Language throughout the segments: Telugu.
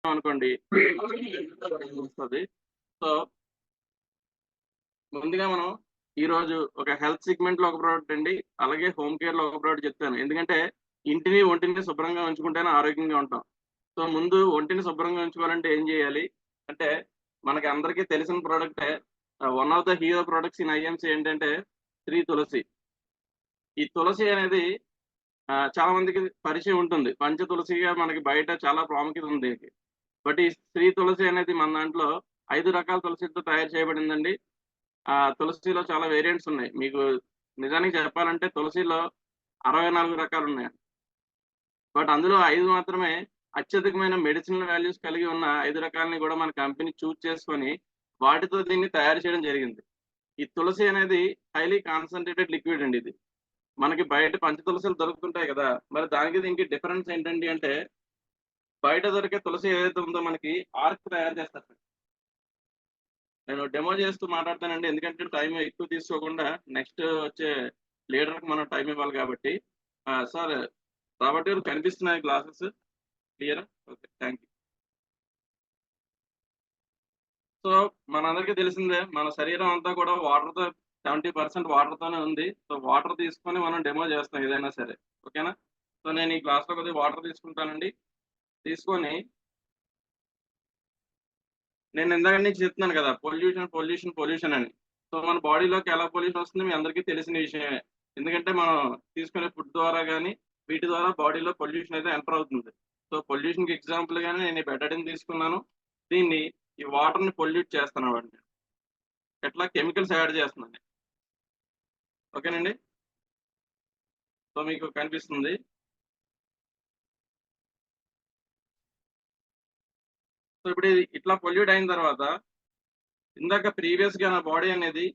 అనుకోండి వస్తుంది. సో ముందుగా మనం ఈరోజు ఒక హెల్త్ సెగ్మెంట్ లో ఒక ప్రోడక్ట్ అండి, అలాగే హోమ్ కేర్ లో ఒక ప్రోడక్ట్ చెప్తాను. ఎందుకంటే ఇంటిని ఒంటిని శుభ్రంగా ఉంచుకుంటేనే ఆరోగ్యంగా ఉంటాం. సో ముందు ఒంటిని శుభ్రంగా ఉంచుకోవాలంటే ఏం చేయాలి అంటే, మనకి అందరికీ తెలిసిన ప్రోడక్టే. One of the hero products in IMC ఏంటంటే శ్రీ తులసి. ఈ తులసి అనేది చాలా మందికి పరిచయం ఉంటుంది. పంచ తులసిగా మనకి బయట చాలా ప్రాముఖ్యత ఉంది దీనికి. బట్ ఈ శ్రీ తులసి అనేది మన దాంట్లో 5 రకాల తులసితో తయారు చేయబడిందండి. తులసిలో చాలా వేరియంట్స్ ఉన్నాయి. మీకు నిజానికి చెప్పాలంటే తులసిలో 64 రకాలున్నాయి. బట్ అందులో 5 మాత్రమే అత్యధికమైన మెడిసినల్ వాల్యూస్ కలిగి ఉన్న 5 రకాలని కూడా మన కంపెనీ చూజ్ చేసుకొని, వాటితో దీన్ని తయారు చేయడం జరిగింది. ఈ తులసి అనేది హైలీ కాన్సంట్రేటెడ్ లిక్విడ్ అండి ఇది. మనకి బయట పంచ తులసులు దొరుకుతుంటాయి కదా! మరి దానికి దీనికి డిఫరెన్స్ ఏంటండి అంటే, బయట దొరికే తులసి ఏదైతే ఉందో మనకి ఆర్క్ తయారు చేస్తారు. నేను డెమో చేస్తూ మాట్లాడతానండి. ఎందుకంటే టైం ఎక్కువ తీసుకోకుండా నెక్స్ట్ వచ్చే లీడర్‌కి మనం టైం ఇవ్వాలి కాబట్టి. సార్ రాబర్ట్ గారు కనిపిస్తున్నాయా గ్లాసెస్ క్లియరా? ఓకే. Thank you. సో మనందరికీ తెలిసిందే మన శరీరం అంతా కూడా వాటర్‌తో 70% వాటర్‌తోనే ఉంది. సో వాటర్ తీసుకొని మనం డెమో చేస్తాం ఏదైనా సరే. ఓకేనా? సో నేను ఈ గ్లాస్‌లో కొద్దిగా వాటర్ తీసుకుంటానండి. తీసుకొని నేను ఇందాక నుంచి చెప్తున్నాను కదా! పొల్యూషన్, పొల్యూషన్, పొల్యూషన్ అని. సో మన బాడీలోకి ఎలా పొల్యూషన్ వస్తుందో మీ అందరికీ తెలిసిన విషయమే. ఎందుకంటే మనం తీసుకునే ఫుడ్ ద్వారా గాని, వీటి ద్వారా బాడీలో పొల్యూషన్ అయితే ఎంటర్ అవుతుంది. సో పొల్యూషన్‌కి ఎగ్జాంపుల్‌గానే నేను ఈ బెటాడిన్ తీసుకున్నాను. దీన్ని ఈ వాటర్‌ని పొల్యూట్ చేస్తున్నామండి. ఎట్లా కెమికల్స్ యాడ్ చేస్తున్నాను. ఓకేనండి. సో మీకు కనిపిస్తుంది. సో ఇప్పుడు ఇది ఇట్లా పొల్యూట్ అయిన తర్వాత, ఇందాక ప్రీవియస్‌గా నా బాడీ అనేది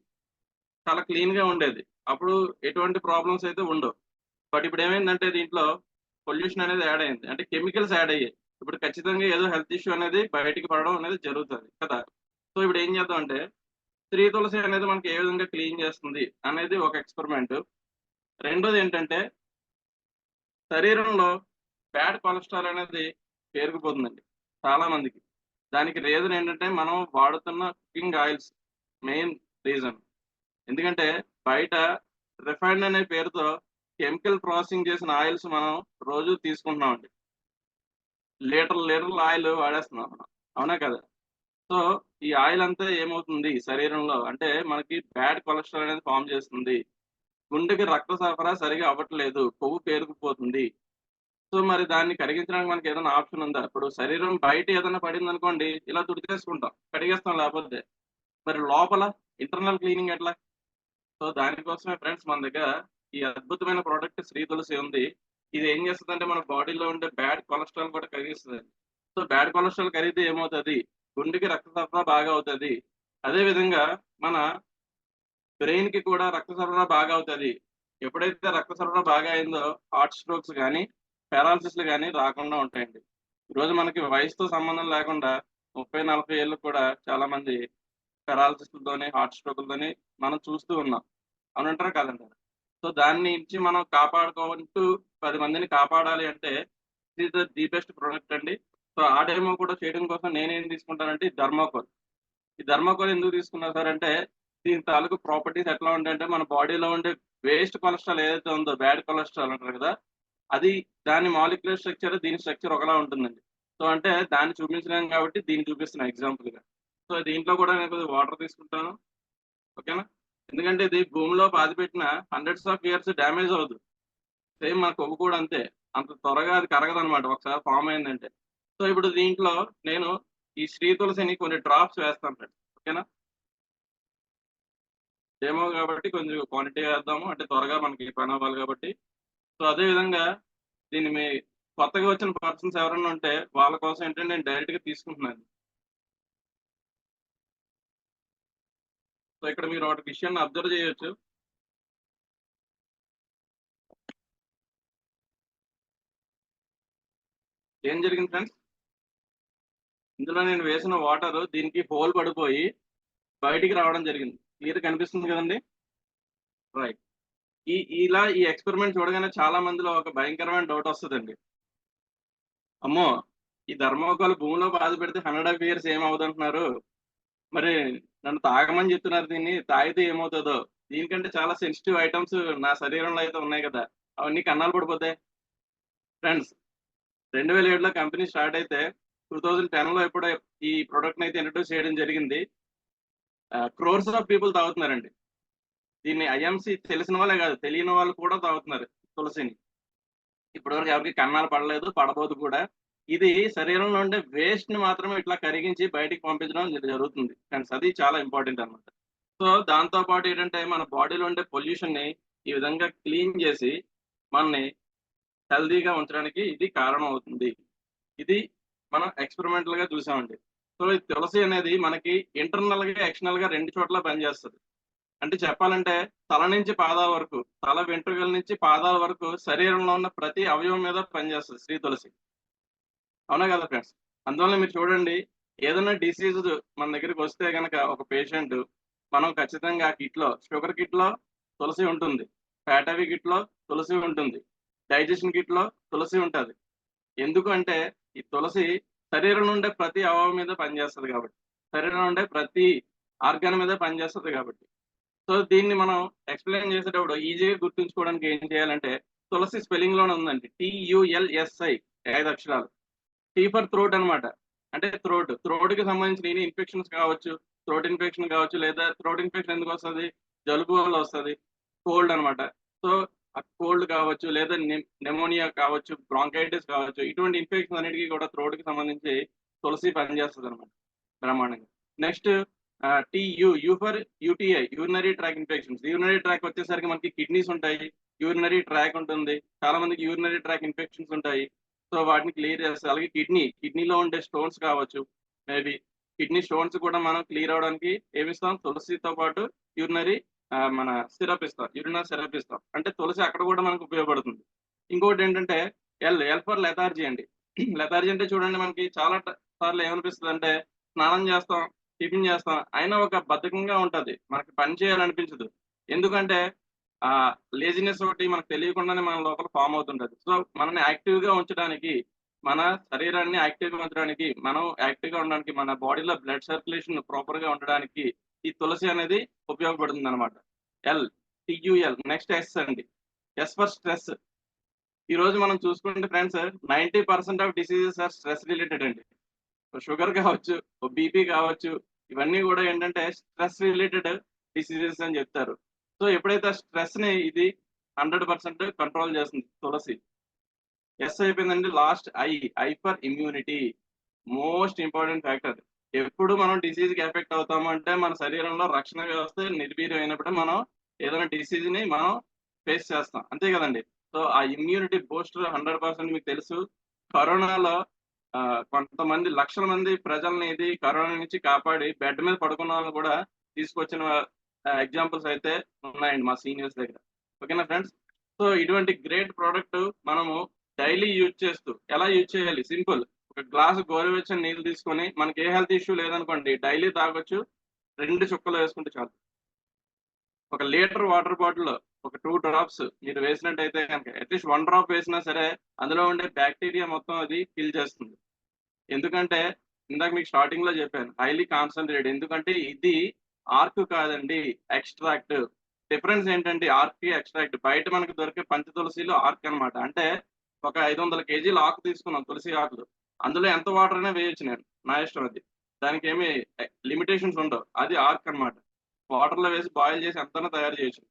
చాలా క్లీన్‌గా ఉండేది. అప్పుడు ఎటువంటి ప్రాబ్లమ్స్ అయితే ఉండవు. బట్ ఇప్పుడేమైందంటే దీంట్లో పొల్యూషన్ అనేది యాడ్ అయింది. అంటే కెమికల్స్ యాడ్ అయ్యాయి. ఇప్పుడు ఖచ్చితంగా ఏదో హెల్త్ ఇష్యూ అనేది బయటికి పడడం అనేది జరుగుతది కదా! సో ఇప్పుడు ఏం చేద్దామంటే, శ్రీ తులసి అనేది మనకి ఏ విధంగా క్లీన్ చేస్తుంది అనేది ఒక ఎక్స్‌పెరిమెంట్. రెండోదేంటంటే, శరీరంలో బ్యాడ్ కొలెస్ట్రాల్ అనేది పేరుకుపోతుందండి చాలా మందికి. దానికి రీజన్ ఏంటంటే, మనం వాడుతున్న కుకింగ్ ఆయిల్స్ మెయిన్ రీజన్. ఎందుకంటే బయట రిఫైన్డ్ అనే పేరుతో కెమికల్ ప్రాసెసింగ్ చేసిన ఆయిల్స్ మనం రోజు తీసుకుంటున్నామండి. లీటర్ల ఆయిల్ వాడేస్తున్నాం మనం. అవునా కదా! సో, ఈ ఆయిల్ అంతా ఏమవుతుంది శరీరంలో అంటే మనకి బ్యాడ్ కొలెస్ట్రాల్ అనేది ఫార్మ్ చేస్తుంది. గుండెకి రక్త సరఫరా సరిగ్గా అవ్వట్లేదు. కొవ్వు పేరుకుపోతుంది. సో, మరి దాన్ని కరిగించడానికి మనకి ఏదైనా ఆప్షన్ ఉందా? ఇప్పుడు శరీరం బయట ఏదైనా పడిందనుకోండి, ఇలా తుడిచేసుకుంటాం. కడిగేస్తాం లేపోతే. మరి లోపల ఇంటర్నల్ క్లీనింగ్ ఎట్లా? సో, దానికోసమే ఫ్రెండ్స్ మన దగ్గర ఈ అద్భుతమైన ప్రొడక్ట్ శ్రీ తులసి ఉంది. ఇది ఏం చేస్తదంటే మన బాడీలో ఉండే బ్యాడ్ కొలెస్ట్రాల్ కూడా కరిగిస్తదండి. సో, బ్యాడ్ కొలెస్ట్రాల్ కరిగితే ఏమవుతది? గుండెకి రక్త సరఫరా బాగా అవుతది. అదే విధంగా మన బ్రెయిన్‌కి కూడా రక్త సరఫరా బాగా అవుతది. ఎప్పుడైతే రక్త సరఫరా బాగా అయిందో హార్ట్ స్ట్రోక్స్ గాని, పారాలిసిస్‌లు గాని రాకుండా ఉంటాయండి. ఈరోజు మనకి వయసుతో సంబంధం లేకుండా 30, 40 ఏళ్ళకి కూడా చాలామంది పారాలిసిస్‌లతోని, హార్ట్ స్ట్రోకులతోని మనం చూస్తూ ఉన్నాం. అవునంటారా? కాదంటారా? సో, దాని నుంచి మనం కాపాడుకుంటూ 10 మందిని కాపాడాలి అంటే this is the best product అండి. సో, ఆ డెమో కూడా చేయడం కోసం నేనేం తీసుకుంటానంటే ఈ థర్మాకోల్. ఈ థర్మాకోల్ ఎందుకు తీసుకున్నా సార్ అంటే, దీని తాలూకు ప్రాపర్టీస్ ఎట్లా ఉంటాయంటే, మన బాడీలో ఉండే వేస్ట్ కొలెస్ట్రాల్ ఏదైతే ఉందో, బ్యాడ్ కొలెస్ట్రాల్ అంటారు కదా! అది దాని మాలిక్యులర్ స్ట్రక్చర్, దీని స్ట్రక్చర్ ఒకలా ఉంటుందండి. సో, అంటే దాన్ని చూపించలేను కాబట్టి దీన్ని చూపిస్తున్నా ఎగ్జాంపుల్‌గా. సో, దీంట్లో కూడా నేను కొద్దిగా వాటర్ తీసుకుంటాను. ఓకేనా? ఎందుకంటే ఇది భూమిలో పాతిపెట్టిన హండ్రెడ్స్ ఆఫ్ ఇయర్స్ డ్యామేజ్ అవ్వదు. సేమ్ మన కొవ్వు కూడా అంతే. అంత త్వరగా అది కరగదనమాట ఒకసారి ఫార్మ్ అయిందంటే. సో, ఇప్పుడు దీంట్లో నేను ఈ శ్రీ తులసిని కొన్ని డ్రాప్స్ వేస్తాను ఫ్రెండ్స్. ఓకేనా? డెమో కాబట్టి కొంచెం క్వాంటిటీ వేద్దాము. అంటే త్వరగా మనకి పని అవ్వాలి కాబట్టి. సో, అదే విధంగా దీన్ని కొత్తగా వచ్చిన పర్సన్స్ ఎవరైనా ఉంటే వాళ్ళ కోసం ఏంటంటే నేను డైరెక్ట్‌గా తీసుకుంటున్నాను. సో, ఇక్కడ మీరు ఒకటి విషయాన్ని అబ్జర్వ్ చేయొచ్చు. ఏం జరిగింది ఫ్రెండ్స్? ఇందులో నేను వేసిన వాటరు దీనికి హోల్ పడిపోయి బయటికి రావడం జరిగింది. క్లియర్‌గా కనిపిస్తుంది కదండీ! రైట్. ఇలా ఈ ఎక్స్‌పెరిమెంట్ చూడగానే చాలా మందిలో ఒక భయంకరమైన డౌట్ వస్తదండి. అమ్మో! ఈ ధర్మకోల్ భూమిలో బాధ పెడితే 100 ఇయర్స్ ఏమవుతుంటున్నారు? మరి నన్ను తాగమని చెప్తున్నారు దీన్ని. తాగితే ఏమవుతదో? దీనికంటే చాలా సెన్సిటివ్ ఐటెమ్స్ నా శరీరంలో అయితే ఉన్నాయి కదా! అవన్నీ కన్నాలు పడిపోతాయి. ఫ్రెండ్స్ 2007లో కంపెనీ స్టార్ట్ అయితే 2010లో ఎప్పుడో ఈ ప్రొడక్ట్‌నయితే ఇంట్రొడ్యూస్ చేయడం జరిగింది. క్రోర్స్ ఆఫ్ పీపుల్ తాగుతున్నారండి. దీన్ని ఐఎంసీ తెలిసిన వాళ్ళే కాదు, తెలియని వాళ్ళు కూడా తాగుతున్నారు తులసిని. ఇప్పటివరకు ఎవరికీ కన్నాలు పడలేదు, పడబోదు కూడా. ఇది శరీరంలో ఉండే వేస్ట్‌ని మాత్రమే ఇట్లా కరిగించి బయటికి పంపించడం జరుగుతుంది. ఫ్రెండ్స్ అది చాలా ఇంపార్టెంట్ అన్నమాట. సో, దాంతో పాటు ఏంటంటే మన బాడీలో ఉండే పొల్యూషన్‌ని ఈ విధంగా క్లీన్ చేసి మనని హెల్తీగా ఉంచడానికి ఇది కారణం అవుతుంది. ఇది మనం ఎక్స్‌పెరిమెంటల్‌గా చూసామండి. సో, ఈ తులసి అనేది మనకి ఇంటర్నల్‌గా, ఎక్స్‌టర్నల్‌గా 2 చోట్ల పనిచేస్తది. అంటే చెప్పాలంటే తల నుంచి పాదాల వరకు, తల వెంట్రుకల నుంచి పాదాల వరకు శరీరంలో ఉన్న ప్రతి అవయవం మీద పనిచేస్తది శ్రీ తులసి. అవునా కదా ఫ్రెండ్స్? అందువల్ల మీరు చూడండి, ఏదైనా డిసీజ్ మన దగ్గరికొస్తే గనక ఒక పేషెంట్, మనం ఖచ్చితంగా ఆ కిట్‌లో షుగర్ కిట్‌లో తులసి ఉంటుంది. ఫ్యాట్ హెవీ కిట్‌లో తులసి ఉంటుంది. డైజెషన్ కిట్‌లో తులసి ఉంటది. ఎందుకు అంటే, ఈ తులసి శరీరంలో ఉండే ప్రతి అవయవం మీద పనిచేస్తది కాబట్టి. శరీరంలో ఉండే ప్రతి ఆర్గాన్ మీద పనిచేస్తది కాబట్టి. సో, దీన్ని మనం ఎక్స్‌ప్లెయిన్ చేసేటప్పుడు ఈజీగా గుర్తుంచుకోవడానికి ఏం చేయాలంటే, తులసి స్పెల్లింగ్‌లోనే ఉందండి. టీయూఎల్ఎస్ఐ 5 అక్షరాలు. టీ ఫర్ థ్రోట్ అనమాట. అంటే థ్రోట్. థ్రోట్‌కి సంబంధించిన ఎనీ ఇన్ఫెక్షన్స్ కావచ్చు, థ్రోట్ ఇన్ఫెక్షన్ కావచ్చు, లేదా థ్రోట్ ఇన్ఫెక్షన్ ఎందుకొస్తది? జలుబు వల్ల వస్తది. కోల్డ్ అనమాట. సో, ఆ కోల్డ్ కావచ్చు, లేదా నెమోనియా కావచ్చు, బ్రాంకైటిస్ కావచ్చు, ఇటువంటి ఇన్ఫెక్షన్స్ అన్నిటికి కూడా థ్రోట్‌కి సంబంధించి తులసి పనిచేస్తదనమాట బ్రహ్మాండంగా. Next you for UTI, urinary tract infections. Urinary tract వచ్చేసరికి మనకి కిడ్నీస్ ఉంటాయి. యూరినరీ ట్రాక్ ఉంటుంది. చాలా మందికి యూరినరీ ట్రాక్ ఇన్ఫెక్షన్స్ ఉంటాయి. సో, వాటిని క్లియర్ చేస్తది. అలాగే కిడ్నీలో ఉండే స్టోన్స్ కావచ్చు. మేబీ కిడ్నీ స్టోన్స్ కూడా మనం క్లియర్ అవ్వడానికి ఏమిస్తాం? తులసితో పాటు యూరినరీ మన సిరప్ ఇస్తాం. యూరినరీ సిరప్ ఇస్తాం. అంటే తులసి అక్కడ కూడా మనకు ఉపయోగపడుతుంది. ఇంకోటేంటంటే ఎల్ ఫర్ లెథార్జీ అండి. లెథార్జీ అంటే చూడండి మనకి చాలా సార్లు ఏమనిపిస్తదంటే స్నానం చేస్తాం, టిఫిన్ చేస్తాం. అయినా ఒక బద్ధకంగా ఉంటది. మనకి పని చేయాలనిపించదు. ఎందుకంటే లేజినెస్ ఒకటి మనకు తెలియకుండానే మన లోపల ఫార్మ్ అవుతుంటది. సో, మనల్ని యాక్టివ్‌గా ఉంచడానికి, మన శరీరాన్ని యాక్టివ్‌గా ఉంచడానికి, మనం యాక్టివ్‌గా ఉండడానికి, మన బాడీలో బ్లడ్ సర్క్యులేషన్ ప్రాపర్‌గా ఉండడానికి ఈ తులసి అనేది ఉపయోగపడుతుందనమాట. L, TUL. నెక్స్ట్ ఎస్ అండి. S for stress. ఈరోజు మనం చూసుకుంటే friends 90% of diseases are stress related అండి. షుగర్ కావచ్చు, బీపీ కావచ్చు, ఇవన్నీ గూడా ఏంటంటే స్ట్రెస్ రిలేటెడ్ డిసీజెస్ అని జెప్తారు. సో, ఎప్పుడైతే ఆ స్ట్రెస్‌ని ఇది 100% కంట్రోల్ చేస్తుంది తులసి. ఎస్ అయిపోయిందండి. Last I for immunity. Most important factor. ఎప్పుడు మనం డిసీజ్‌కి ఎఫెక్ట్ అవుతాము అంటే, మన శరీరంలో రక్షణ వ్యవస్థ నిర్వీర్యమైనప్పుడే మనం ఏదైనా డిసీజ్‌ని మనం ఫేస్ చేస్తాం. అంతే గదండీ! సో, ఆ ఇమ్యూనిటీ బూస్టర్ 100% మీకు తెలుసు. కరోనాలో కొంతమంది లక్షల మంది ప్రజల్ని ఇది కరోనా నుంచి కాపాడి బెడ్ మీద పడుకున్న వాళ్ళని కూడా తీసుకొచ్చిన ఎగ్జాంపుల్స్ అయితే ఉన్నాయండి మా సీనియర్స్ దగ్గర. ఓకేనా ఫ్రెండ్స్? సో, ఇటువంటి గ్రేట్ ప్రొడక్ట్ మనము డైలీ యూజ్ చేస్తూ ఎలా యూజ్ చేయాలి? సింపుల్. ఒక గ్లాసు గోరువెచ్చని నీళ్ళు తీసుకొని మనకి ఏ హెల్త్ ఇష్యూ లేదనుకోండి డైలీ తాగొచ్చు. 2 చుక్కలు వేసుకుంటే చాలు. ఒక లీటర్ వాటర్ బాటిల్‌లో ఒక 2 డ్రాప్స్ మీరు వేసినట్టయితే గనక అట్‌లీస్ట్ 1 డ్రాప్ వేసినా సరే అందులో ఉండే బాక్టీరియా మొత్తం అది కిల్ చేస్తుంది. ఎందుకంటే ఇందాక మీకు స్టార్టింగ్‌లో చెప్పాను. Highly concentrated. ఎందుకంటే ఇది ఆర్క్ కాదండి. ఎక్స్‌ట్రాక్ట్. డిఫరెన్స్ ఏంటంటే ఆర్క్‌కి, ఎక్స్‌ట్రాక్ట్. బయట మనకు దొరికే పంచ తులసిలో ఆర్క్ అన్నమాట. అంటే ఒక 500 కేజీల ఆకు తీసుకున్నాం తులసి ఆకులు. అందులో ఎంత వాటర్ అయినా వేయొచ్చు నేను. నా ఇష్టం అది. దానికేమి లిమిటేషన్స్ ఉండవు. అది ఆర్క్ అన్నమాట. వాటర్‌లో వేసి బాయిల్ చేసి ఎంతైనా తయారు చేయొచ్చు.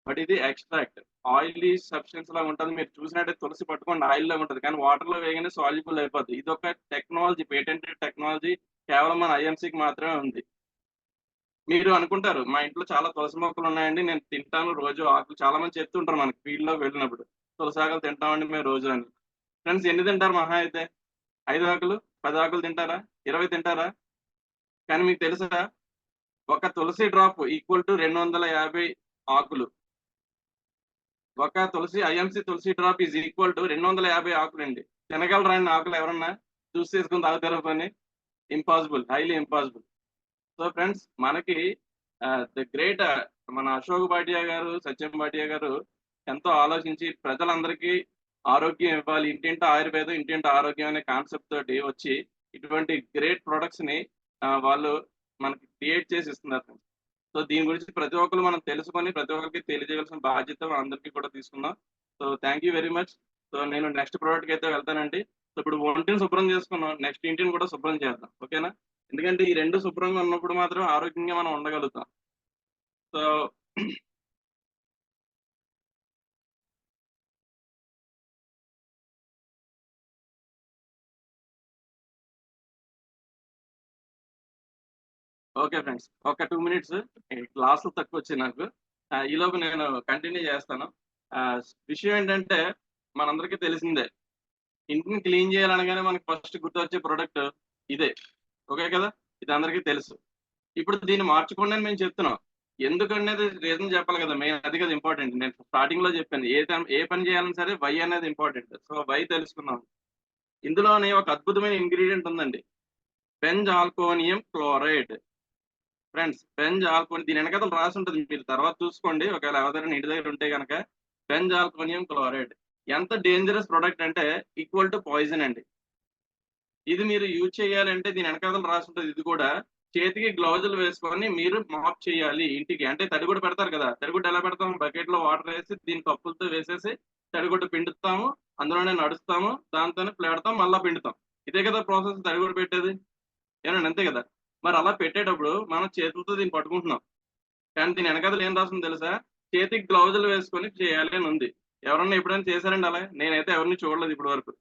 బట్ ఇది ఎక్స్‌ట్రాక్ట్. ఆయిలీ సబ్‌స్టెన్స్ లాగా ఉంటది. మీరు చూసినట్టయితే తులసి పట్టుకోండి ఆయిల్ లాగా ఉంటది. కానీ వాటర్‌లో వేయగానే సాల్యుబుల్ అయిపోద్ది. ఇదొక టెక్నాలజీ, పేటెంటెడ్ టెక్నాలజీ కేవలం మన ఐఎంసీకి మాత్రమే ఉంది. మీరు అనుకుంటారు, మా ఇంట్లో చాలా తులసి మొక్కలున్నాయండి. నేను తింటాను రోజు ఆకులు. చాలా మంది చెప్తుంటారు మనకి ఫీల్డ్‌లోకి వెళ్ళినప్పుడు. తులసి ఆకులు తింటామండి మేము రోజు అని. ఫ్రెండ్స్ ఎన్ని తింటారు మహా అయితే? 5 ఆకులు? 10 ఆకులు తింటారా? 20 తింటారా? కానీ మీకు తెలుసా? ఒక తులసి డ్రాప్ ఈక్వల్ టు 250 ఆకులు. ఒక ఐఎంసీ తులసి డ్రాప్ ఈజ్ ఈక్వల్ టు 250 ఆకులండి. తినగలరా అండి ఆకులు ఎవరన్నా? జ్యూస్ చేసుకొని తాగుతారా పోనీ? Impossible. Highly impossible. So friends మనకి ది గ్రేట్ మన అశోక్ భాటియా గారు, సత్యం భాటియా గారు ఎంతో ఆలోచించి ప్రజలందరికీ ఆరోగ్యం ఇవ్వాలి, ఇంటింటి ఆయుర్వేదం, ఇంటింటి ఆరోగ్యం అనే కాన్సెప్ట్ తోటి వచ్చి ఇటువంటి గ్రేట్ ప్రొడక్ట్స్ ని వాళ్ళు మనకి క్రియేట్ చేసి ఇస్తున్నారు. సో దీని గురించి ప్రతి ఒక్కరు మనం తెలుసుకొని ప్రతి ఒక్కరికి తెలియజేయాల్సిన బాధ్యత మనందరికీ కూడా తీసుకుందాం. So thank you very much. So నేను నెక్స్ట్ ప్రోడక్ట్కి అయితే వెళ్తానండి. సో ఇప్పుడు ఒంటిని శుభ్రం చేసుకున్నాం, నెక్స్ట్ ఇంటిని కూడా శుభ్రం చేద్దాం. ఓకేనా? ఎందుకంటే ఈ రెండు శుభ్రంగా ఉన్నప్పుడు మాత్రం ఆరోగ్యంగా మనం ఉండగలుగుతాం. సో ఓకే ఫ్రెండ్స్, ఒక 2 మినిట్స్. క్లాసులు తక్కువ వచ్చాయి నాకు. ఈలోపు నేను కంటిన్యూ చేస్తాను. విషయం ఏంటంటే మనందరికీ తెలిసిందే, ఇంటిని క్లీన్ చేయాలనగానే మనకు ఫస్ట్ గుర్తొచ్చే ప్రొడక్ట్ ఇదే. ఓకే కదా? ఇది అందరికీ తెలుసు. ఇప్పుడు దీన్ని మార్చుకోండి అని మేము చెప్తున్నాం. ఎందుకనేది రీజన్ చెప్పాలి కదా! మెయిన్ అది కదా ఇంపార్టెంట్. నేను స్టార్టింగ్‌లో చెప్పాను. ఏ పని చేయాలన్నా సరే వై అనేది ఇంపార్టెంట్. సో వై తెలుసుకుందాం. ఇందులోని ఒక అద్భుతమైన ఇంగ్రీడియెంట్ ఉందండి. బెంజాల్కోనియం క్లోరైడ్. ఫ్రెండ్స్, బెంజాల్కోని దీని వెనకాతల రాసి ఉంటది. మీరు తర్వాత చూసుకోండి. ఒకవేళ ఎవరైనా ఇంటి దగ్గర ఉంటే గనక బెంజాల్కోనియం క్లోరైడ్. ఎంత డేంజరస్ ప్రొడక్ట్ అంటే ఈక్వల్ టు పాయిజన్ అండి. ఇది మీరు యూజ్ చేయాలంటే దీని వెనకాతల రాసి ఉంటది. ఇది కూడా చేతికి గ్లౌజులు వేసుకొని మీరు మాప్ చేయాలి ఇంటికి. అంటే తడిగుడ్డ పెడతారు కదా! తడిగుడ్డ ఎలా పెడతాం? బకెట్‌లో వాటర్ వేసి దీని కప్పులతో వేసేసి తడిగుడ్డ పిండుతాము. అందులోనే నడుస్తాము. దాంతోనే పెడతాం. మళ్ళా పిండుతాం. ఇదే కదా ప్రాసెస్ తడిగుడ్డ పెట్టేది. ఏనండి అంతే కదా! మరి అలా పెట్టేటప్పుడు మనం చేతులతో దీన్ని పట్టుకుంటున్నాం. కానీ దీని వెనకాతల ఏం రాసిందో తెలుసా? చేతికి గ్లౌజులు వేసుకొని చేయాలి అని ఉంది. ఎవరన్నా ఎప్పుడైనా చేశారండి అలా? నేనైతే ఎవరిని చూడలేదు ఇప్పటి వరకు.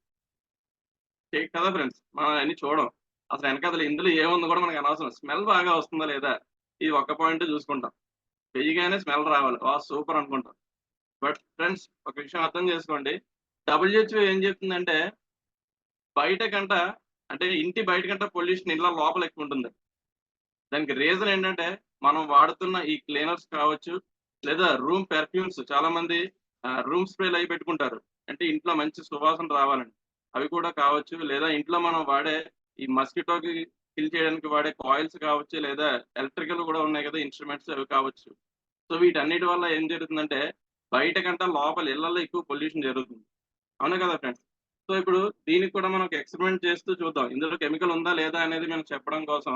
కదా ఫ్రెండ్స్. మనం అయన్నీ చూడం. అసలు వెనకాతల ఇందులో ఏముందో కూడా మనకు అనవసరం. స్మెల్ బాగా వస్తుందా లేదా? ఇది ఒక్క పాయింటే చూసుకుంటాం. వెయ్యగానే స్మెల్ రావాలి. సూపర్ అనుకుంటాం. బట్ ఫ్రెండ్స్, ఒక విషయం అర్థం చేసుకోండి. డబ్ల్యూహెచ్ఓ ఏం చెప్తుందంటే బయట కంట, అంటే ఇంటి బయట కంట పొల్యూషన్ ఇళ్ళ లోపల ఎక్కువ ఉంటుంది. దానికి రీజన్ ఏంటంటే మనం వాడుతున్న ఈ క్లీనర్స్ కావచ్చు, లేదా రూమ్ పెర్ఫ్యూమ్స్. చాలా మంది రూమ్ స్ప్రేలు అవి పెట్టుకుంటారు. అంటే ఇంట్లో మంచి సువాసన రావాలని. అవి కూడా కావచ్చు. లేదా ఇంట్లో మనం వాడే ఈ మస్కిటోకి కిల్ చేయడానికి వాడే కాయిల్స్ కావచ్చు, లేదా ఎలక్ట్రికల్ కూడా ఉన్నాయి కదా ఇన్‌స్ట్రుమెంట్స్, అవి కావచ్చు. సో వీటన్నిటి వల్ల ఏం జరుగుతుందంటే బయట కంటే లోపల ఇళ్లల్లో ఎక్కువ పొల్యూషన్ జరుగుతుంది. అవునా కదా ఫ్రెండ్స్? సో ఇప్పుడు దీనికి కూడా మనం ఒక ఎక్స్‌పెరిమెంట్ చేస్తూ చూద్దాం. ఇందులో కెమికల్ ఉందా లేదా అనేది మనం చెప్పడం కోసం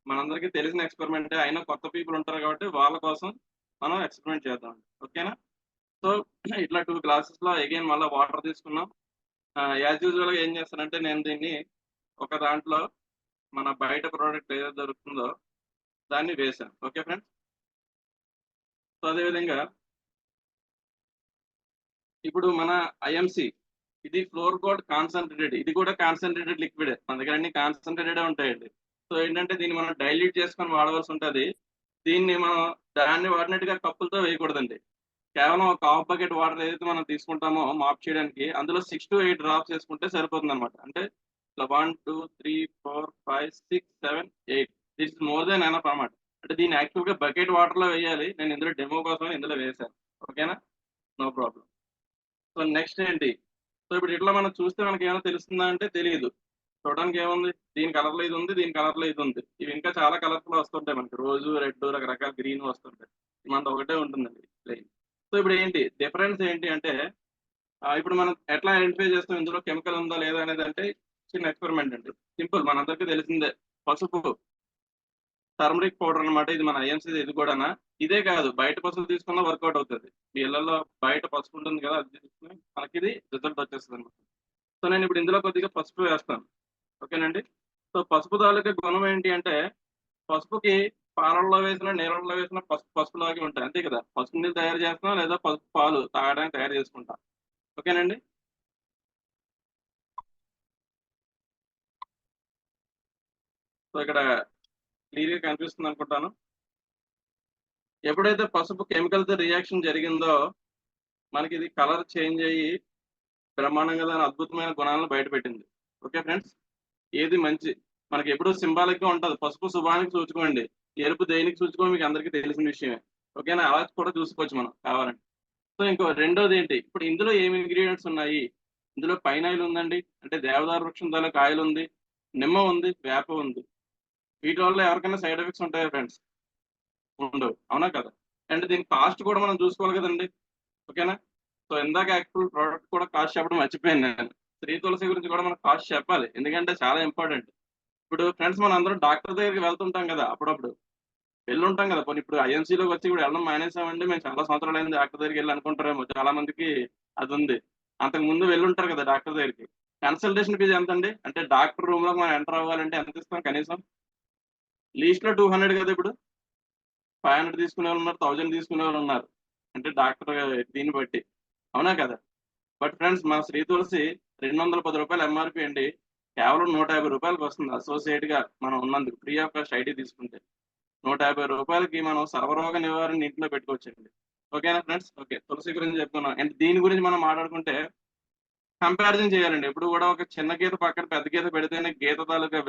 మనందరికీ తెలిసిన ఎక్స్‌పెరిమెంటే. అయినా కొత్త పీపుల్ ఉంటారు కాబట్టి వాళ్ళ కోసం మనం ఎక్స్‌పెరిమెంట్ చేద్దాం. ఓకేనా? సో ఇట్లా 2 గ్లాసెస్‌లో అగైన్ మళ్ళా వాటర్ తీసుకున్నాం. యాస్ యూజువల్‌గా ఏం చేస్తానంటే నేను దీన్ని ఒక దాంట్లో మన బయట ప్రొడక్ట్ ఏదైతే దొరుకుతుందో దాన్ని వేశాను. Okay friends? సో అదే విధంగా ఇప్పుడు మన ఐఎంసీ ఇది ఫ్లోర్ కోట్ కాన్సంట్రేటెడ్. ఇది కూడా కాన్సంట్రేటెడ్ లిక్విడే. మన దగ్గర అన్ని కాన్సంట్రేటెడే ఉంటాయండి. సో ఏంటంటే దీన్ని మనం డైల్యూట్ చేసుకొని వాడవలసి ఉంటది. దీన్ని మనం దాన్ని వాడినట్టుగా కప్పులతో వేయకూడదండి. కేవలం ఒక హాఫ్ బకెట్ వాటర్ ఏదైతే మనం తీసుకుంటామో మాప్ చేయడానికి, అందులో 6-8 డ్రాప్స్ ఏసుకుంటే సరిపోతుందనమాట. అంటే ఇట్లా 1, 2, 3, 4, 5, 6, 7, 8 this is more than enough అనమాట. అంటే దీన్ని యాక్చువల్‌గా బకెట్ వాటర్‌లో వేయాలి. నేను ఇందులో డెమో కోసమే ఇందులో వేశాను. ఓకేనా? No problem. సో నెక్స్ట్ ఏంటి? సో ఇప్పుడు ఇట్లా మనం చూస్తే మనకేమైనా తెలుస్తుందా అంటే తెలీదు. చూడడానికి ఏముంది? దీని కలర్‌లో ఇది ఉంది. దీని కలర్‌లో ఇది ఉంది. ఇవి ఇంకా చాలా కలర్స్‌లో వస్తుంటాయి మనకి. రోజు, రెడ్, రకరకాల గ్రీన్ వస్తుంటాయి. మనది ఒకటే ఉంటుందండి ప్లెయిన్. సో ఇప్పుడు ఏంటి? డిఫరెన్స్ ఏంటి అంటే ఇప్పుడు మనం ఎట్లా ఐడెంటిఫై చేస్తాం ఇందులో కెమికల్ ఉందా లేదా అనేదంటే చిన్న ఎక్స్‌పెరిమెంట్ అండి. సింపుల్, మనందరికీ తెలిసిందే. పసుపు, టర్మరిక్ పౌడర్ అన్నమాట. ఇది మన ఐఎంసీది ఇది కూడానా. ఇదే కాదు, బయట పసుపు తీసుకున్నా వర్కౌట్ అవుతది. మీ ఇళ్లలో బయట పసుపు ఉంటుంది కదా! అది తీసుకొని మనకిది రిజల్ట్ వచ్చేస్తదనమాట. సో నేనిప్పుడు ఇందులో కొద్దిగా పసుపు వేస్తాను. ఓకేనండి. సో పసుపు తాలూకా గుణం ఏంటి అంటే పసుపుకి పాలల్లో వేసినా, నీళ్ళల్లో వేసినా పసుపు పసుపులాగే ఉంటాయి. అంతే కదా! పసుపు నీళ్ళు తయారు చేస్తున్నాం, లేదా పసుపు పాలు తాగడానికి తయారు చేసుకుంటాం. ఓకేనండి. సో ఇక్కడ క్లియర్‌గా కనిపిస్తుందనుకుంటాను. ఎప్పుడైతే పసుపు కెమికల్‌తో రియాక్షన్ జరిగిందో మనకిది కలర్ చేంజ్ అయ్యి బ్రహ్మాండంగా దాని అద్భుతమైన గుణాలను బయటపెట్టింది. Okay friends. ఏది మంచి మనకెప్పుడూ సింబాలిక్‌గా ఉంటది. పసుపు శుభానికి సూచకం అండి. ఎరుపు దేనికి సూచకమో మీకు అందరికీ తెలిసిన విషయమే. ఓకేనా? అలా కూడా చూసుకోవచ్చు మనం కావాలంటే. సో ఇంకో రెండోదేంటి, ఇప్పుడు ఇందులో ఏమి ఇంగ్రీడియెంట్స్ ఉన్నాయి? ఇందులో పైనాయిల్ ఉందండి. అంటే దేవదారు వృక్షం తాలూకా ఆయిల్ ఉంది. నిమ్మ ఉంది. వేప ఉంది. వీటి వల్ల ఎవరికైనా సైడ్ ఎఫెక్ట్స్ ఉంటాయా ఫ్రెండ్స్? ఉండవు. అవునా కదా? అండ్ దీని కాస్ట్ కూడా మనం చూసుకోవాలి కదండీ! ఓకేనా? సో ఇందాక యాక్చువల్ ప్రోడక్ట్ కూడా కాస్ట్ చెప్పడం మర్చిపోయాను నేను. శ్రీ తులసి గురించి కూడా మనం కాస్ట్ చెప్పాలి, ఎందుకంటే చాలా ఇంపార్టెంట్. ఇప్పుడు ఫ్రెండ్స్ మనం అందరం డాక్టర్ దగ్గరికి వెళ్తుంటాం కదా అప్పుడప్పుడు, వెళ్ళుంటాం కదా. పోనీ ఇప్పుడు ఐఎన్సీలోకి వచ్చి ఇప్పుడు వెళ్ళడం మానేసామండి, మేము చాలా సంవత్సరాలు అయింది డాక్టర్ దగ్గరికి వెళ్ళి అనుకుంటారేమో చాలా మందికి. అది ఉంది. అంతకు ముందు వెళ్ళుంటారు కదా డాక్టర్ దగ్గరికి. కన్సల్టేషన్ ఫీజు ఎంత అండి? అంటే డాక్టర్ రూమ్ లో మనం ఎంటర్ అవ్వాలంటే ఎంత ఇస్తాం కనీసం? లీస్ట్ లో 200 కదా. ఇప్పుడు 500 తీసుకునే వాళ్ళు ఉన్నారు, 1000 తీసుకునే వాళ్ళు ఉన్నారు. అంటే డాక్టర్ దీన్ని బట్టి, అవునా కదా? బట్ ఫ్రెండ్స్ మా శ్రీ తులసి 210 రూపాయలు ఎంఆర్పి అండి, కేవలం 150 రూపాయలకు వస్తుంది అసోసియేట్ గా మనం ఉన్నందుకు. ఫ్రీ ఆఫ్ కాస్ట్ ఐడి తీసుకుంటే 150 రూపాయలకి మనం సర్వరోగ నివారణ ఇంట్లో పెట్టుకోవచ్చండి. ఓకేనా ఫ్రెండ్స్? ఓకే, తులసి గురించి చెప్పుకున్నాం. అండ్ దీని గురించి మనం మాట్లాడుకుంటే కంపారిజన్ చేయాలండి. ఎప్పుడు కూడా ఒక చిన్న గీత పక్కన పెద్ద గీత పెడితేనే గీత తాలూకా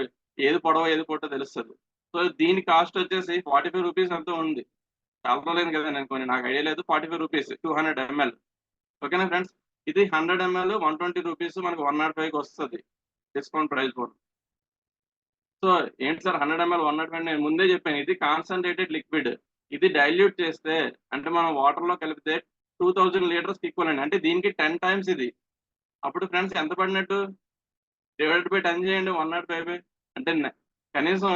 ఏది పొడవ ఏది పొట్టో తెలుస్తుంది. సో దీని కాస్ట్ వచ్చేసి 45 రూపీస్ ఎంతో ఉంది. కలవలేదు కదా నేను కొన్ని, నాకు ఐడియా లేదు. 45 రూపీస్ 200 ml. ఓకేనా ఫ్రెండ్స్? ఇది 100 ml 120 రూపీస్, మనకు 105కి వస్తుంది డిస్కౌంట్ ప్రైస్ కూడా. సో ఏంటి సార్ 100 ml 105? నేను ముందే చెప్పాను, ఇది కాన్సన్ట్రేటెడ్ లిక్విడ్. ఇది డైల్యూట్ చేస్తే అంటే మనం వాటర్ లో కలిపితే 2000 లీటర్స్ ఈక్వల్ అండి. అంటే దీనికి 10 టైమ్స్ ఇది. అప్పుడు ఫ్రెండ్స్ ఎంత పడినట్టు? డివైడ్ బై 10 చేయండి, 105. అంటే కనీసం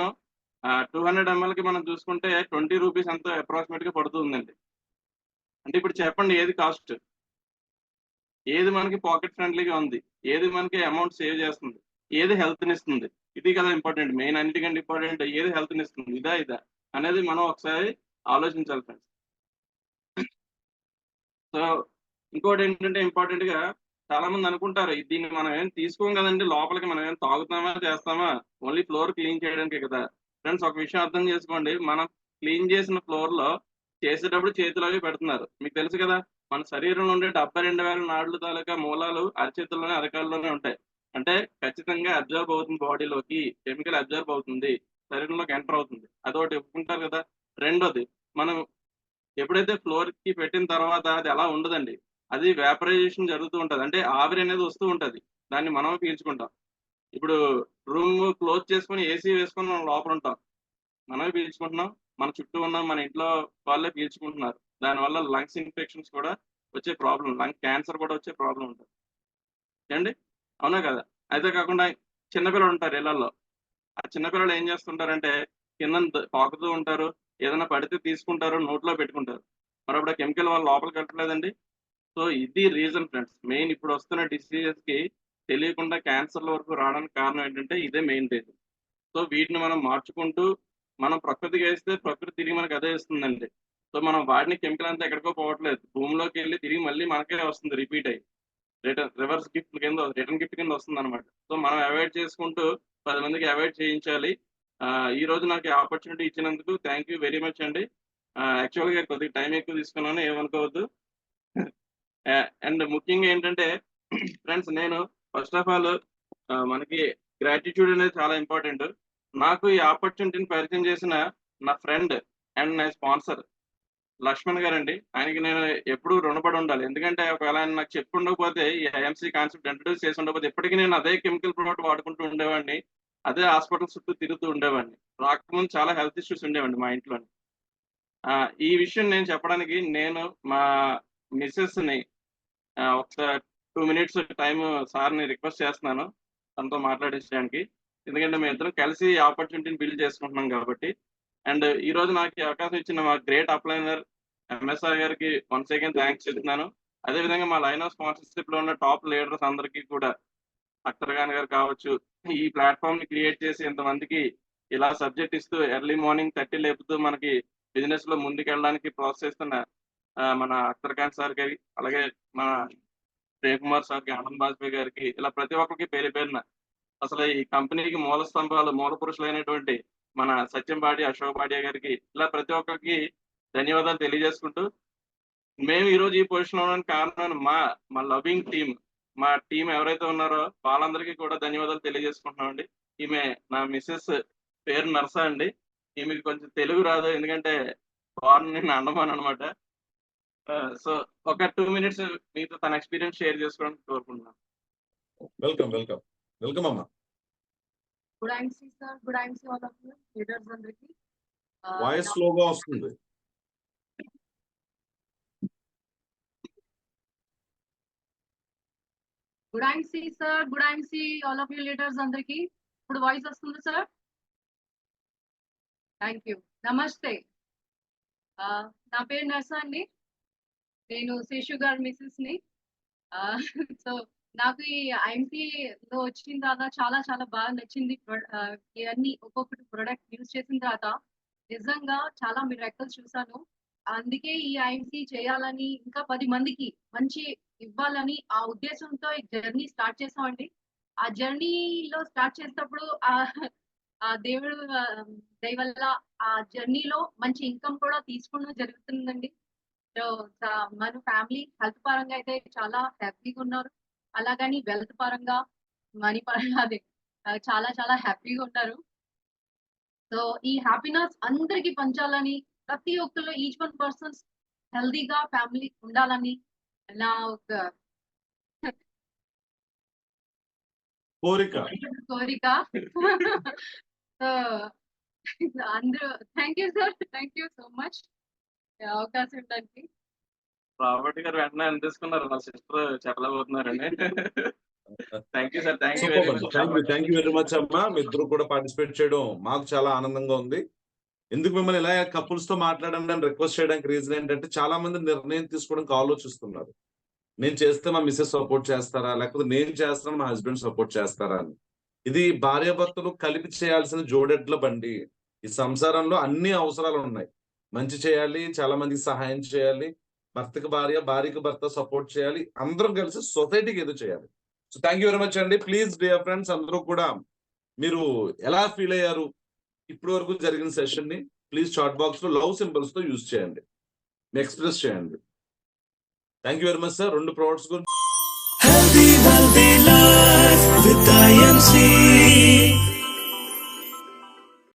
200 ml కి మనం చూసుకుంటే 20 రూపీస్ ఎంతో అప్రాక్సిమేట్ గా పడుతుందండి. అంటే ఇప్పుడు చెప్పండి ఏది కాస్ట్, ఏది మనకి పాకెట్ ఫ్రెండ్లీగా ఉంది, ఏది మనకి అమౌంట్ సేవ్ చేస్తుంది, ఏది హెల్త్ ఇస్తుంది? ఇది కదా ఇంపార్టెంట్. మెయిన్ అన్నిటికంటే ఇంపార్టెంట్ ఏది హెల్త్ ఇస్తుంది, ఇదా అనేది మనం ఒకసారి ఆలోచించాలి ఫ్రెండ్స్. సో ఇంకోటి ఏంటంటే ఇంపార్టెంట్ గా చాలా మంది అనుకుంటారు, దీన్ని మనం ఏం తీసుకోం కదండి, లోపలికి మనం ఏం తాగుతామా చేస్తామా, ఓన్లీ ఫ్లోర్ క్లీన్ చేయడానికే కదా. ఫ్రెండ్స్ ఒక విషయం అర్థం చేసుకోండి, మనం క్లీన్ చేసిన ఫ్లోర్ లో చేసేటప్పుడు చేతులు అవి పెడుతున్నారు. మీకు తెలుసు కదా, మన శరీరంలో ఉండే 72,000 నాడుల తాలూకా మూలాలు అరచేతుల్లోనే అరకాల్లోనే ఉంటాయి. అంటే ఖచ్చితంగా అబ్జర్వ్ అవుతుంది బాడీలోకి, కెమికల్ అబ్జర్వ్ అవుతుంది, శరీరంలోకి ఎంటర్ అవుతుంది. అదొకటి ఒప్పుకుంటారు కదా. రెండోది, మనం ఎప్పుడైతే ఫ్లోర్ కి పెట్టిన తర్వాత అది అలా ఉండదండి, అది వేపరైజేషన్ జరుగుతూ ఉంటది. అంటే ఆవిరి అనేది వస్తూ ఉంటది, దాన్ని మనం పీల్చుకుంటాం. ఇప్పుడు రూమ్ క్లోజ్ చేసుకొని ఏసీ వేసుకొని మనం లోపల ఉంటాం, మనమే పీల్చుకుంటున్నాం, మన చుట్టూ ఉన్న మన ఇంట్లో వాళ్ళే పీల్చుకుంటున్నారు. దానివల్ల లంగ్స్ ఇన్ఫెక్షన్స్ కూడా వచ్చే ప్రాబ్లం, లంగ్ క్యాన్సర్ కూడా వచ్చే ప్రాబ్లం ఉంటుంది అండి, అవునా కదా? అయితే కాకుండా చిన్నపిల్లలు ఉంటారు ఇళ్లలో, ఆ చిన్నపిల్లలు ఏం చేస్తుంటారంటే కింద పాకుతూ ఉంటారు, ఏదైనా పడితే తీసుకుంటారు, నోట్లో పెట్టుకుంటారు. మరి అప్పుడు ఆ కెమికల్ వాళ్ళు లోపలికి వెళ్ళట్లేదండి. సో ఇది రీజన్ ఫ్రెండ్స్. మెయిన్ ఇప్పుడు వస్తున్న డిసీజెస్ కి తెలియకుండా క్యాన్సర్ల వరకు రావడానికి కారణం ఏంటంటే ఇదే మెయిన్ రీజన్. సో వీటిని మనం మార్చుకుంటూ మనం ప్రకృతికి వేస్తే ప్రకృతి తిరిగి మనకు అదే ఇస్తుందండి. సో మనం వాడిని కెమికల్ అంతా ఎక్కడికో పోవట్లేదు, భూమిలోకి వెళ్ళి తిరిగి మళ్ళీ మనకే వస్తుంది రిపీట్ అయ్యి. రివర్స్ గిఫ్ట్ కింద, రిటర్న్ గిఫ్ట్ కింద వస్తుంది అనమాట. సో మనం అవాయిడ్ చేసుకుంటూ 10 మందికి అవాయిడ్ చేయించాలి. ఈ రోజు నాకు ఆపర్చునిటీ ఇచ్చినందుకు థ్యాంక్ యూ వెరీ మచ్ అండి. యాక్చువల్గా కొద్దిగా టైం ఎక్కువ తీసుకున్నాను, ఏమనుకోవద్దు. అండ్ ముఖ్యంగా ఏంటంటే ఫ్రెండ్స్, నేను ఫస్ట్ ఆఫ్ ఆల్ మనకి గ్రాటిట్యూడ్ అనేది చాలా ఇంపార్టెంట్. నాకు ఈ ఆపర్చునిటీని పరిచయం చేసిన నా ఫ్రెండ్ అండ్ నా స్పాన్సర్ లక్ష్మణ్ గారండి. ఆయనకి నేను ఎప్పుడూ రుణపడి ఉండాలి. ఎందుకంటే ఒకవేళ ఆయన నాకు చెప్పి ఉండకపోతే, ఈ ఐఎంసీ కాన్సెప్ట్ ఇంట్రడ్యూస్ చేసి ఉండకపోతే ఇప్పటికీ నేను అదే కెమికల్ ప్రోడక్ట్ వాడుకుంటూ ఉండేవాడిని, అదే హాస్పిటల్ చుట్టూ తిరుగుతూ ఉండేవాడిని. రాకముందు చాలా హెల్త్ ఇష్యూస్ ఉండేవండి మా ఇంట్లో. ఈ విషయం నేను చెప్పడానికి నేను మా మిసెస్ని ఒకసారి 2 మినిట్స్ టైం సార్ని రిక్వెస్ట్ చేస్తున్నాను తనతో మాట్లాడించడానికి. ఎందుకంటే మేము ఇద్దరం కలిసి ఆపర్చునిటీని బిల్డ్ చేసుకుంటున్నాం కాబట్టి. అండ్ ఈ రోజు నాకు ఈ అవకాశం ఇచ్చిన మా గ్రేట్ అప్లైనర్ ఎంఎస్ఆర్ గారికి వన్స్ అగైన్ థ్యాంక్స్ చెప్తున్నాను. అదేవిధంగా మా లైన్ ఆఫ్ స్పాన్సర్షిప్ లో ఉన్న టాప్ లీడర్స్ అందరికీ కూడా, అఖ్తర్ ఖాన్ గారు కావచ్చు, ఈ ప్లాట్ఫామ్ ని క్రియేట్ చేసి ఇంతమందికి ఇలా సబ్జెక్ట్ ఇస్తూ ఎర్లీ మార్నింగ్ 30 లేపుతూ మనకి బిజినెస్ లో ముందుకెళ్ళడానికి ప్రోత్సహిస్తున్న మన అఖ్తర్ ఖాన్ సార్ గారి, అలాగే మన ప్రేమ్ కుమార్ సార్కి, ఆనంద్ బాజ్పేయి గారికి, ఇలా ప్రతి ఒక్కరికి పేరు పేరున, అసలు ఈ కంపెనీకి మూల స్తంభాలు, మూల పురుషులైనటువంటి మన సత్యం భాటియా, అశోక్ భాటియా గారికి, ఇలా ప్రతి ఒక్కరికి ధన్యవాదాలు తెలియజేసుకుంటూ, మేము ఈ రోజు ఈ పొజిషన్ లో ఉండడానికి కారణం మా మా లవింగ్ టీమ్, మా టీం ఎవరైతే ఉన్నారో వాళ్ళందరికీ కూడా ధన్యవాదాలు తెలియజేసుకుంటున్నామండి. ఈమె నా మిస్సెస్, పేరు నర్సా అండి. ఈమెకి కొంచెం తెలుగు రాదు, ఎందుకంటే ఫారెన్ నేను అండమాన్ అనమాట. సో ఒక 2 మినిట్స్ మీతో తన ఎక్స్పీరియన్స్ షేర్ చేసుకోవడానికి కోరుకుంటున్నాను. వెల్కమ్ వెల్కమ్ వెల్కమ్ అమ్మా. Good evening sir, good evening all of you leaders అందరికి. వాయిస్ స్లోగా వస్తుంది. Good IMC sir, good IMC all of you leaders అందరికి. ఇప్పుడు వాయిస్ వస్తుంది సార్? Thank you. నమస్తే. నా పేరు నర్స అండి. నేను శేషు గారి మిస్సెస్ ని. సో నాకు ఈ ఐఎంసీ లో వచ్చిన తర్వాత చాలా చాలా బాగా నచ్చింది. ఇవన్నీ ఒక్కొక్కటి ప్రొడక్ట్ యూజ్ చేసిన తర్వాత నిజంగా చాలా మిరాకిల్స్ చూసాను. అందుకే ఈ ఐఎంసీ చేయాలని, ఇంకా 10 మందికి మంచి ఇవ్వాలని ఆ ఉద్దేశంతో ఈ జర్నీ స్టార్ట్ చేసామండి. ఆ జర్నీలో స్టార్ట్ చేసేటప్పుడు ఆ దేవుడు దయ వల్ల ఆ జర్నీలో మంచి ఇన్కమ్ కూడా తీసుకోవడం జరుగుతుందండి. సో మన ఫ్యామిలీ హెల్త్ పరంగా అయితే చాలా హ్యాపీగా ఉన్నారు. అలాగని వెల్త్ పరంగా, మనీ పరంగా అదే చాలా చాలా హ్యాపీగా ఉన్నారు. సో ఈ హ్యాపీనెస్ అందరికి పంచాలని, ప్రతి ఒక్కరు ఈచ్ వన్ పర్సన్స్ హెల్దీగా ఫ్యామిలీ ఉండాలని నా ఒక కోరిక. కోరిక. సో అందరూ thank you sir, thank you so much అవకాశం ఇవ్వడానికి. రాబర్ట్ గారు వెంటనే అనిపిస్తున్నారు, నా సిస్టర్ చెప్పలేకపోతున్నారండి. Thank you sir, thank you super very అండి. Much. Thank you very much అమ్మా. మీ ఇద్దరు కూడా పార్టిసిపేట్ చేయడం మాకు చాలా ఆనందంగా ఉంది. ఎందుకు మిమ్మల్ని ఇలా కపుల్స్ తో మాట్లాడండి అని రిక్వెస్ట్ చేయడానికి రీజన్ ఏంటంటే, చాలా మంది నిర్ణయం తీసుకోవడానికి ఆలోచిస్తున్నారు. నేను చేస్తే మా మిస్సెస్ సపోర్ట్ చేస్తారా, లేకపోతే నేను చేస్తాను మా హస్బెండ్ సపోర్ట్ చేస్తారా అని. ఇది భార్యాభర్తలు కలిపి చేయాల్సిన జోడెడ్ల బండి. ఈ సంసారంలో అన్ని అవసరాలు ఉన్నాయి. మంచి చేయాలి, చాలా మందికి సహాయం చేయాలి, భర్తకి భార్య, భార్యకి భర్త సపోర్ట్ చేయాలి, అందరం కలిసి సొసైటీకి ఏదో చేయాలి. So thank you very much అండి. ప్లీజ్ డియర్ ఫ్రెండ్స్, అందరూ కూడా మీరు ఎలా ఫీల్ అయ్యారు ఇప్పటి వరకు జరిగిన సెషన్ ని ప్లీజ్ చాట్ బాక్స్ లో లవ్ సింబల్స్ తో యూజ్ చేయండి, ఎక్స్ప్రెస్ చేయండి. Thank you very much sir. 2 products గురించి Healthy life with IMC.